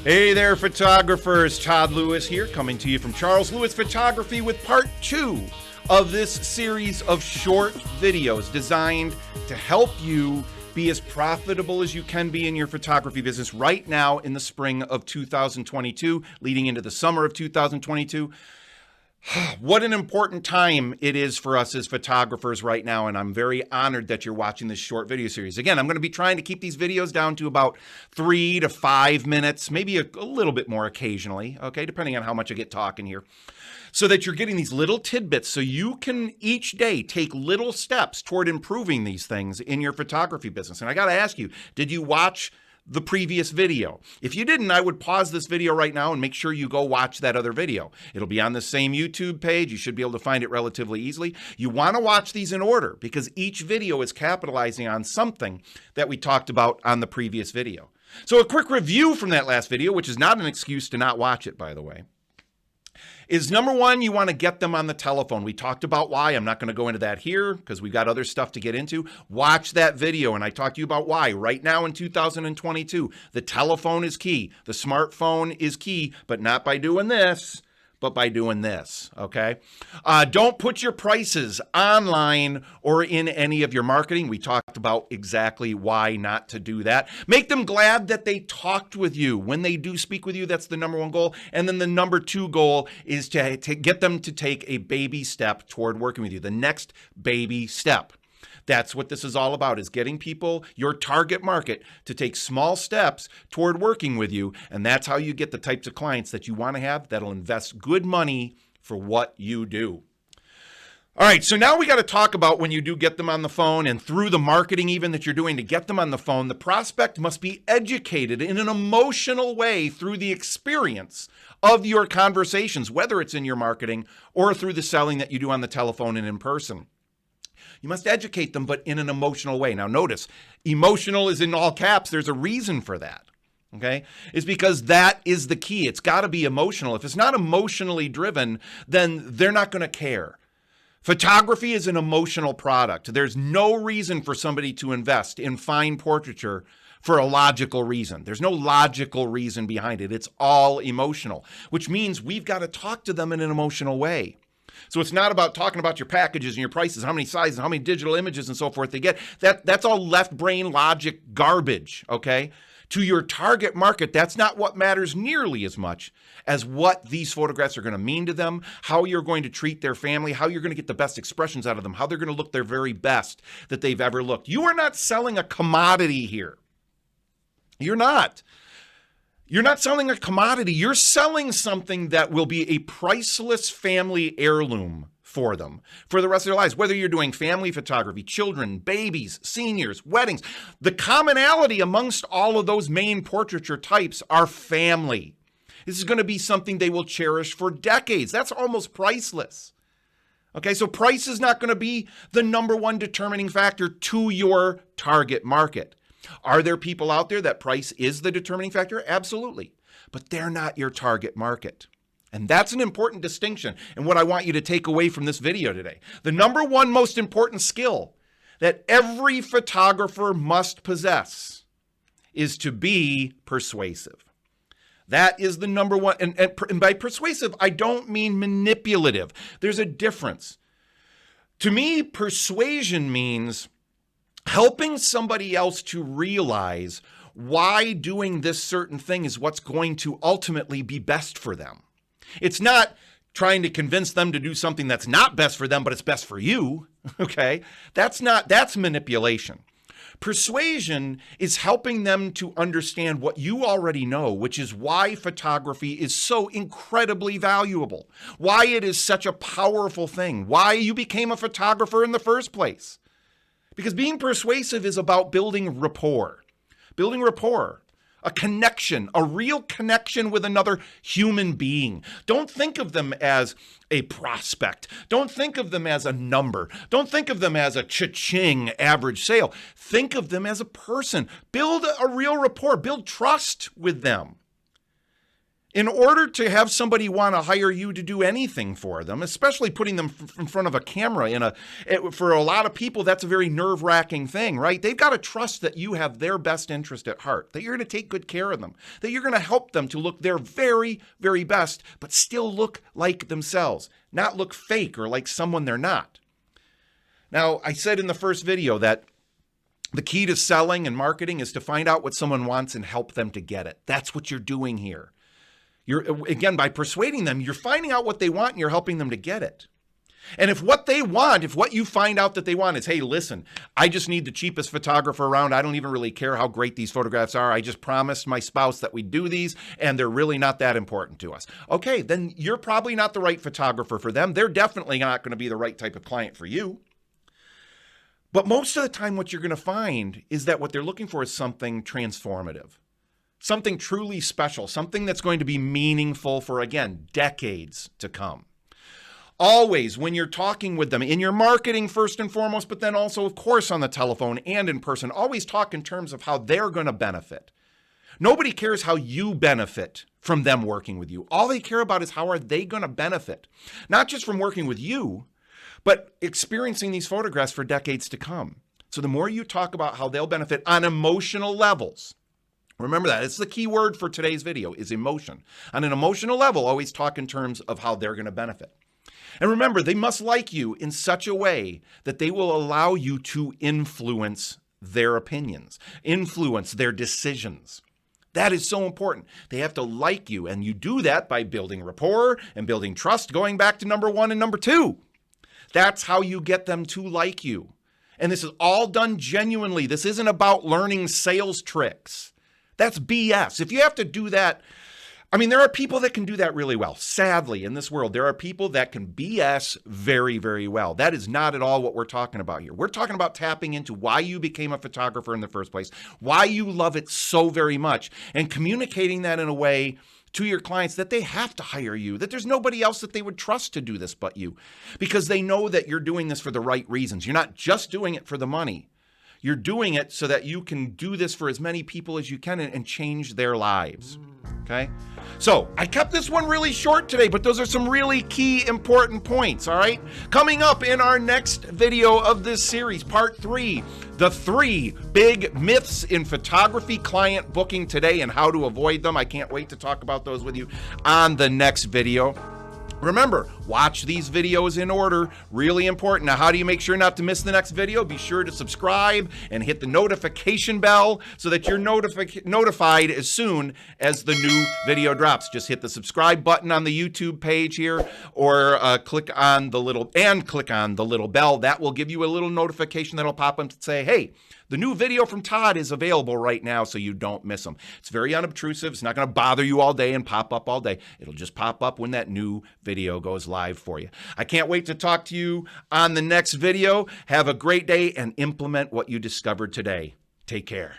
Hey there, photographers. Todd Lewis here, coming to you from Charles Lewis Photography with part 2 of this series of short videos designed to help you be as profitable as you can be in your photography business right now in the spring of 2022, leading into the summer of 2022. What an important time it is for us as photographers right now, and I'm very honored that you're watching this short video series. Again, I'm going to be trying to keep these videos down to about 3 to 5 minutes, maybe a little bit more occasionally, okay, depending on how much I get talking here, so that you're getting these little tidbits so you can each day take little steps toward improving these things in your photography business. And I got to ask you, did you watch the previous video? If you didn't, I would pause this video right now and make sure you go watch that other video. It'll be on the same YouTube page. You should be able to find it relatively easily. You want to watch these in order because each video is capitalizing on something that we talked about on the previous video. So a quick review from that last video, which is not an excuse to not watch it, by the way, is number one, you want to get them on the telephone. We talked about why. I'm not going to go into that here because we've got other stuff to get into. Watch that video, and I talked to you about why. Right now in 2022, the telephone is key. The smartphone is key, but not by doing this, but by doing this, okay? Don't put your prices online or in any of your marketing. We talked about exactly why not to do that. Make them glad that they talked with you. When they do speak with you, that's the number one goal. And then the number two goal is to get them to take a baby step toward working with you, the next baby step. That's what this is all about, is getting people, your target market, to take small steps toward working with you. And that's how you get the types of clients that you want to have that'll invest good money for what you do. All right, so now we got to talk about when you do get them on the phone and through the marketing even that you're doing to get them on the phone, the prospect must be educated in an emotional way through the experience of your conversations, whether it's in your marketing or through the selling that you do on the telephone and in person. You must educate them, but in an emotional way. Now notice, emotional is in all caps. There's a reason for that, okay? It's because that is the key. It's got to be emotional. If it's not emotionally driven, then they're not going to care. Photography is an emotional product. There's no reason for somebody to invest in fine portraiture for a logical reason. There's no logical reason behind it. It's all emotional, which means we've got to talk to them in an emotional way. So it's not about talking about your packages and your prices, how many sizes, how many digital images and so forth they get. That's all left brain logic garbage, okay? To your target market, that's not what matters nearly as much as what these photographs are going to mean to them, how you're going to treat their family, how you're going to get the best expressions out of them, how they're going to look their very best that they've ever looked. You are not selling a commodity here. You're not. You're not selling a commodity. You're selling something that will be a priceless family heirloom for them for the rest of their lives, whether you're doing family photography, children, babies, seniors, weddings. The commonality amongst all of those main portraiture types are family. This is going to be something they will cherish for decades. That's almost priceless. Okay, so price is not going to be the number one determining factor to your target market. Are there people out there that price is the determining factor? Absolutely. But they're not your target market. And that's an important distinction and what I want you to take away from this video today. The number one most important skill that every photographer must possess is to be persuasive. That is the number one. And by persuasive, I don't mean manipulative. There's a difference. To me, persuasion means helping somebody else to realize why doing this certain thing is what's going to ultimately be best for them. It's not trying to convince them to do something that's not best for them, but it's best for you, okay? That's manipulation. Persuasion is helping them to understand what you already know, which is why photography is so incredibly valuable, why it is such a powerful thing, why you became a photographer in the first place. Because being persuasive is about building rapport, a connection, a real connection with another human being. Don't think of them as a prospect. Don't think of them as a number. Don't think of them as a cha-ching average sale. Think of them as a person. Build a real rapport. Build trust with them. In order to have somebody want to hire you to do anything for them, especially putting them in front of a camera for a lot of people, that's a very nerve-wracking thing, right? They've got to trust that you have their best interest at heart, that you're going to take good care of them, that you're going to help them to look their very, very best, but still look like themselves, not look fake or like someone they're not. Now, I said in the first video that the key to selling and marketing is to find out what someone wants and help them to get it. That's what you're doing here. Again, by persuading them, you're finding out what they want and you're helping them to get it. And if what you find out that they want is, hey, listen, I just need the cheapest photographer around. I don't even really care how great these photographs are. I just promised my spouse that we'd do these and they're really not that important to us. Okay, then you're probably not the right photographer for them. They're definitely not going to be the right type of client for you. But most of the time, what you're going to find is that what they're looking for is something transformative. Something truly special, something that's going to be meaningful for, again, decades to come. Always, when you're talking with them, in your marketing first and foremost, but then also, of course, on the telephone and in person, always talk in terms of how they're going to benefit. Nobody cares how you benefit from them working with you. All they care about is how are they going to benefit, not just from working with you, but experiencing these photographs for decades to come. So the more you talk about how they'll benefit on emotional levels, remember that. It's the key word for today's video is emotion. On an emotional level, always talk in terms of how they're going to benefit. And remember, they must like you in such a way that they will allow you to influence their opinions, influence their decisions. That is so important. They have to like you, and you do that by building rapport and building trust, going back to number 1 and number 2. That's how you get them to like you. And this is all done genuinely. This isn't about learning sales tricks. That's BS. If you have to do that, I mean, there are people that can do that really well. Sadly, in this world, there are people that can BS very, very well. That is not at all what we're talking about here. We're talking about tapping into why you became a photographer in the first place, why you love it so very much, and communicating that in a way to your clients that they have to hire you, that there's nobody else that they would trust to do this but you, because they know that you're doing this for the right reasons. You're not just doing it for the money. You're doing it so that you can do this for as many people as you can and change their lives, okay? So I kept this one really short today, but those are some really key important points, all right? Coming up in our next video of this series, part 3, the 3 big myths in photography client booking today and how to avoid them. I can't wait to talk about those with you on the next video. Remember, watch these videos in order. Really important. Now, how do you make sure not to miss the next video? Be sure to subscribe and hit the notification bell so that you're notified as soon as the new video drops. Just hit the subscribe button on the YouTube page here, or click on the little bell. That will give you a little notification that'll pop up to say, hey, the new video from Todd is available right now, so you don't miss them. It's very unobtrusive. It's not going to bother you all day and pop up all day. It'll just pop up when that new video goes live for you. I can't wait to talk to you on the next video. Have a great day and implement what you discovered today. Take care.